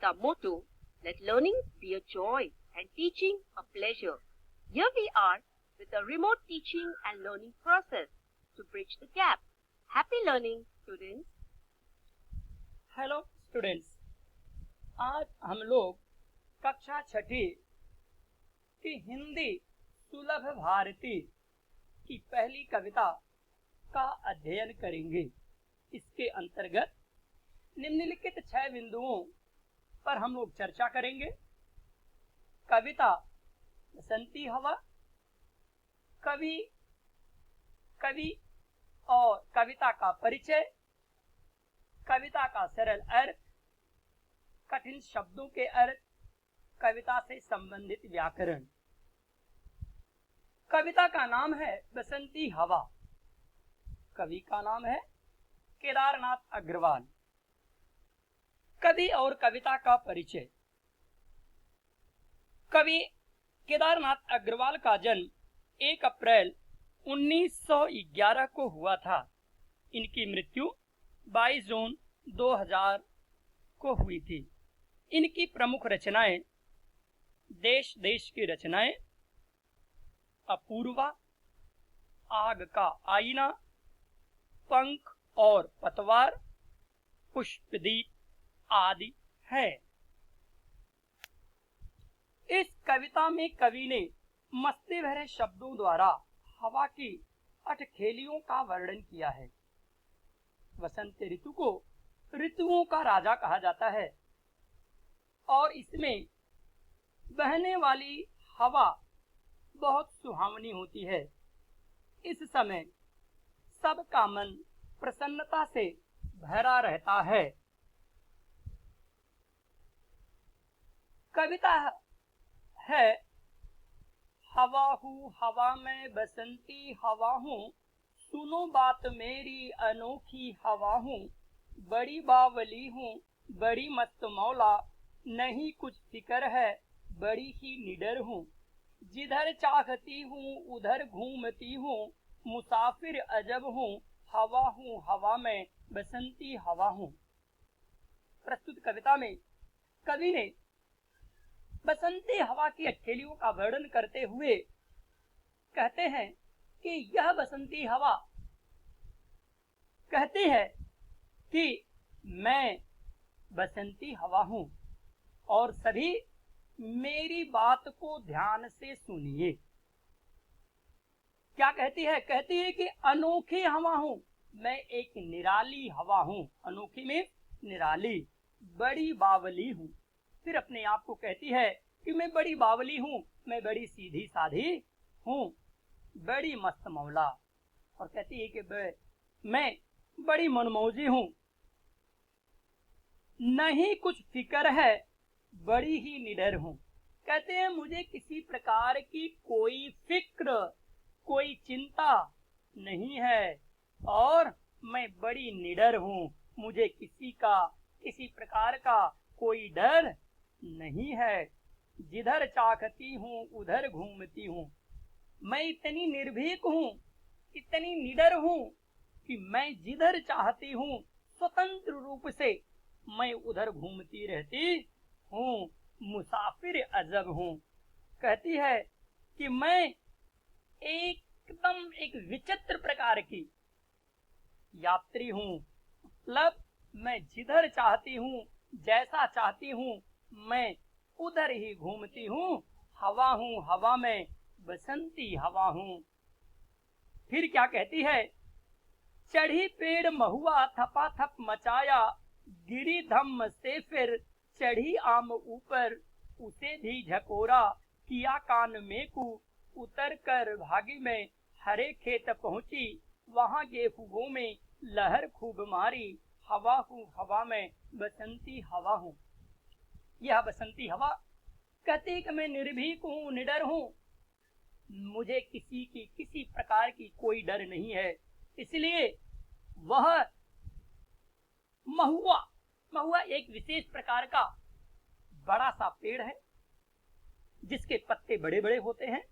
our motto, let learning be a joy and teaching a pleasure. Here we are with a remote teaching and learning process to bridge the gap. Happy learning, students. Hello students, आज हम लोग कक्षा छठी की हिंदी सुलभ भारती की पहली कविता का अध्ययन करेंगे। इसके अंतर्गत निम्नलिखित 6 बिंदुओं पर हम लोग चर्चा करेंगे। कविता बसंती हवा, कवि और कविता का परिचय, कविता का सरल अर्थ, कठिन शब्दों के अर्थ, कविता से संबंधित व्याकरण। कविता का नाम है बसंती हवा। कवि का नाम है केदारनाथ अग्रवाल। कवि और कविता का परिचय। कवि केदारनाथ अग्रवाल का जन्म 1 अप्रैल 1911 को हुआ था। इनकी मृत्यु 22 जून 2000 को हुई थी। इनकी प्रमुख रचनाएं देश देश की रचनाएं, अपूर्वा, आग का आईना, पंख और पतवार, पुष्पदीप आदि है। इस कविता में कवि ने मस्ती भरे शब्दों द्वारा हवा की अठखेलियों का वर्णन किया है। वसंत ऋतु को ऋतुओं का राजा कहा जाता है और इसमें बहने वाली हवा बहुत सुहावनी होती है। इस समय सबका मन प्रसन्नता से भरा रहता है। कविता है, हवा हूँ हवा में बसंती हवा हूँ, सुनो बात मेरी अनोखी हवा हूँ, बड़ी बावली हूँ बड़ी मस्त मौला, नहीं कुछ फिकर है बड़ी ही निडर हूँ, जिधर चाहती हूँ उधर घूमती हूँ, मुसाफिर अजब हूँ हवा में बसंती हवा हूँ। प्रस्तुत कविता में कवि ने बसंती हवा की अठखेलियों का वर्णन करते हुए कहते हैं कि यह बसंती हवा कहती है कि मैं बसंती हवा हूं और सभी मेरी बात को ध्यान से सुनिए। क्या कहती है? कहती है कि अनोखी हवा हूं, मैं एक निराली हवा हूं। अनोखी में निराली। बड़ी बावली हूं। फिर अपने आप को कहती है कि मैं बड़ी बावली हूं, मैं बड़ी सीधी साधी हूं, बड़ी मस्त मौला। और कहती है कि मैं बड़ी मनमौजी हूं, नहीं कुछ फिक्र है बड़ी ही निडर हूं। कहते हैं मुझे किसी प्रकार की कोई फिक्र, कोई चिंता नहीं है और मैं बड़ी निडर हूं। मुझे किसी प्रकार का कोई डर नहीं है। जिधर चाहती हूँ उधर घूमती हूँ। मैं इतनी निर्भीक हूँ, इतनी निडर हूँ कि मैं जिधर चाहती हूँ स्वतंत्र रूप से मैं उधर घूमती रहती हूँ। मुसाफिर अजब हूँ। कहती है कि मैं एकदम एक विचित्र प्रकार की यात्री हूँ। मतलब मैं जिधर चाहती हूँ, जैसा चाहती हूँ, मैं उधर ही घूमती हूँ। हवा में बसंती हवा हूँ। फिर क्या कहती है? चढ़ी पेड़ महुआ थपाथप मचाया, गिरी धम्म से फिर चढ़ी आम ऊपर, उसे भी झकोरा किया कान में कू, उतर कर भागी में हरे खेत पहुंची, वहां गेहूं में लहर खूब मारी, हवा हूँ हवा में बसंती हवा हूँ। यह बसंती हवा कहती है कि मैं निर्भीक हूँ, निडर हूँ, मुझे किसी प्रकार की कोई डर नहीं है। इसलिए वह महुआ एक विशेष प्रकार का बड़ा सा पेड़ है जिसके पत्ते बड़े बड़े होते हैं।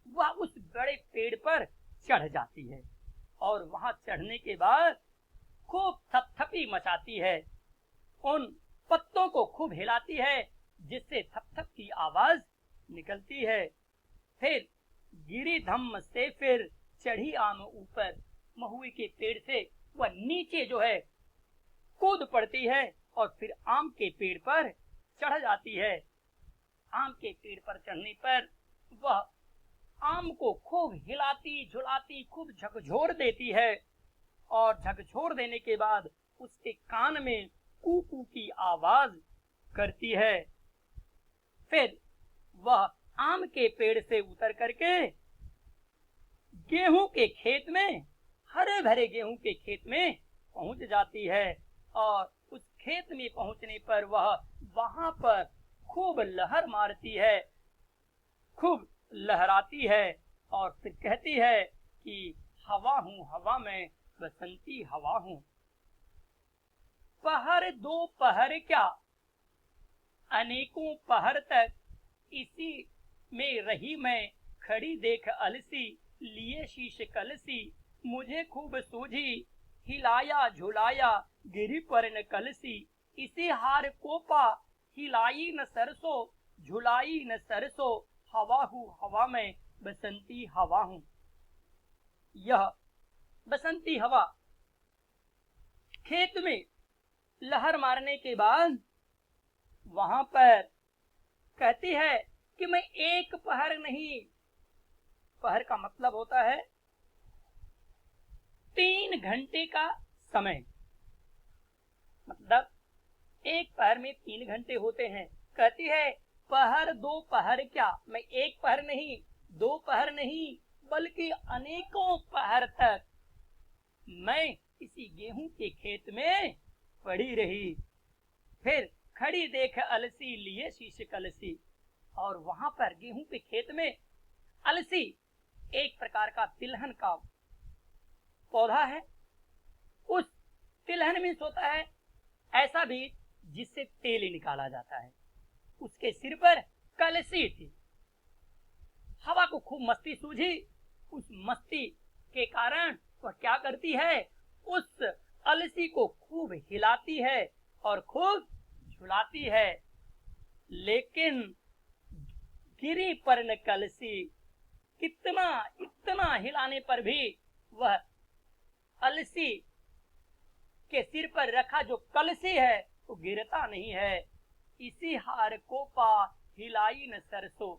वह उस बड़े पेड़ पर चढ़ जाती है और वहां चढ़ने के बाद खूब थपथपी मचाती है। उन पत्तों को खूब हिलाती है, जिससे थप थप की आवाज निकलती है। फिर गिरी धम्म से फिर चढ़ी आम ऊपर, महुए के पेड़ से वह नीचे जो है कूद पड़ती है और फिर आम के पेड़ पर चढ़ जाती है। आम के पेड़ पर चढ़ने पर वह आम को खूब हिलाती झुलाती खूब झकझोर देती है और झकझोर देने के बाद उसके कान में कू कू की आवाज करती है। फिर वह आम के पेड़ से उतर करके गेहूं के खेत में, हरे भरे गेहूं के खेत में पहुंच जाती है और उस खेत में पहुंचने पर वह वहां पर खूब लहर मारती है, खूब लहराती है और फिर कहती है कि हवा हूँ हवा में, बसंती हवा हूँ। पहर दो पहर क्या, अनेकों पहर तक इसी में रही मैं, खड़ी देख अलसी, लिए शीश कलसी, मुझे खूब सूझी, हिलाया झुलाया गिरी पर न कलसी, इसी हार को पा, हिलाई न सरसों, झुलाई न सरसों, हवा हूँ हवा में, बसंती हवा हूँ। यह बसंती हवा खेत में लहर मारने के बाद वहां पर कहती है कि मैं एक पहर नहीं, पहर का मतलब होता है 3 घंटे का समय, मतलब एक पहर में 3 घंटे होते हैं। कहती है पहर दो पहर क्या, मैं एक पहर नहीं, 2 पहर नहीं, बल्कि अनेकों पहर तक मैं इसी गेहूं के खेत में पड़ी रही। फिर खड़ी देख अलसी, लिए शीश कलसी, और वहां पर गेहूं के खेत में अलसी एक प्रकार का तिलहन का पौधा है। उस तिलहन में होता है ऐसा बीज जिससे तेल निकाला जाता है। उसके सिर पर कलसी थी। हवा को खूब मस्ती सूझी। उस मस्ती के कारण वह क्या करती है, उस अलसी को खूब हिलाती है और खूब झुलाती है। लेकिन गिरी पर न कलसी, इतना इतना हिलाने पर भी वह अलसी के सिर पर रखा जो कलसी है वो गिरता नहीं है। इसी हार को पा, हिलाई न सरसों,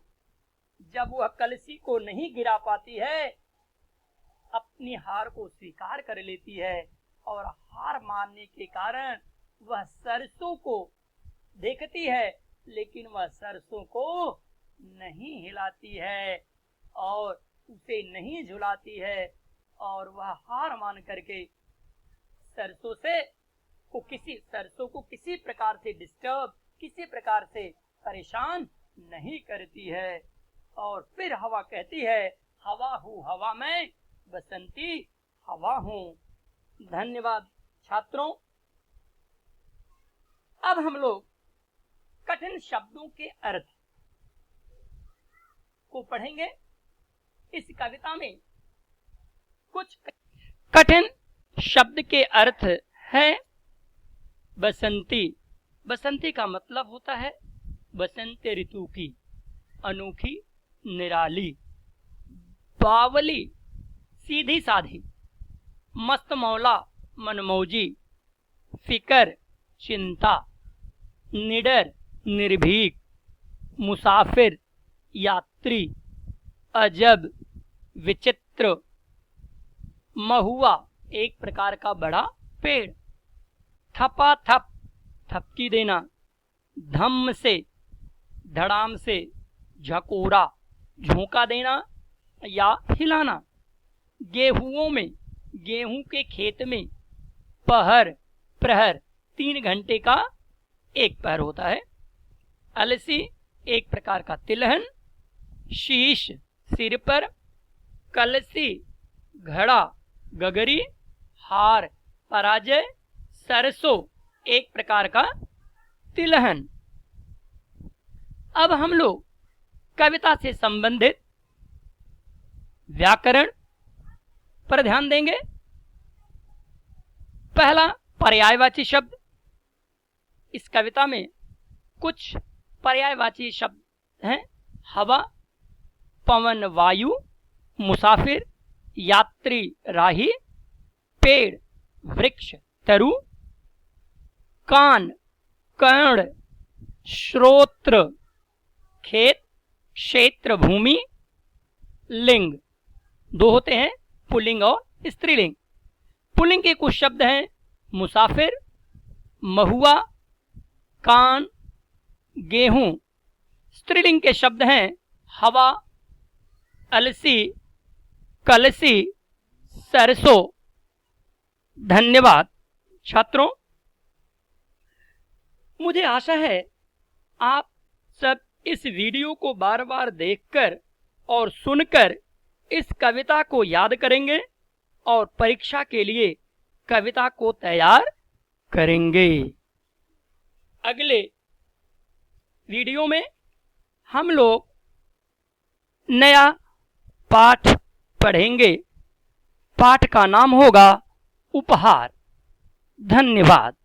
जब वह कलसी को नहीं गिरा पाती है, अपनी हार को स्वीकार कर लेती है और हार मानने के कारण वह सरसों को देखती है, लेकिन वह सरसों को नहीं हिलाती है और उसे नहीं झुलाती है और वह हार मान करके सरसों को किसी प्रकार से डिस्टर्ब, किसी प्रकार से परेशान नहीं करती है। और फिर हवा कहती है हवा हूँ हवा में, बसंती हवा हूँ। धन्यवाद छात्रों। अब हम लोग कठिन शब्दों के अर्थ को पढ़ेंगे। इस कविता में कुछ कठिन शब्द के अर्थ है। बसंती, बसंती का मतलब होता है बसंत ऋतु की, अनोखी, निराली। बावली, सीधी साधी। मस्त मौला, मनमौजी। फिकर, चिंता। निडर, निर्भीक। मुसाफिर, यात्री। अजब, विचित्र। महुआ, एक प्रकार का बड़ा पेड़। थपा थप, थपकी देना। धम्म से, धड़ाम से। झकोरा, झोंका देना या हिलाना। गेहुओं में, गेहूं के खेत में। पहर, प्रहर, 3 घंटे का एक पहर होता है। अलसी, एक प्रकार का तिलहन। शीश, सिर पर। कलसी, घड़ा, गगरी। हार, पराजय। सरसों, एक प्रकार का तिलहन। अब हम लोग कविता से संबंधित व्याकरण पर ध्यान देंगे। पहला पर्यायवाची शब्द, इस कविता में कुछ पर्यायवाची शब्द हैं। हवा, पवन, वायु, मुसाफिर, यात्री, राही, पेड़, वृक्ष, तरु, कान, कर्ण, श्रोत्र, खेत, क्षेत्र, भूमि, लिंग। दो होते हैं, पुल्लिंग और स्त्रीलिंग। पुल्लिंग के कुछ शब्द हैं मुसाफिर, महुआ, कान, गेहूं। स्त्रीलिंग के शब्द हैं हवा, अलसी, कलसी, सरसों। धन्यवाद छात्रों। मुझे आशा है आप सब इस वीडियो को बार बार देखकर और सुनकर इस कविता को याद करेंगे और परीक्षा के लिए कविता को तैयार करेंगे। अगले वीडियो में हम लोग नया पाठ पढ़ेंगे। पाठ का नाम होगा उपहार। धन्यवाद।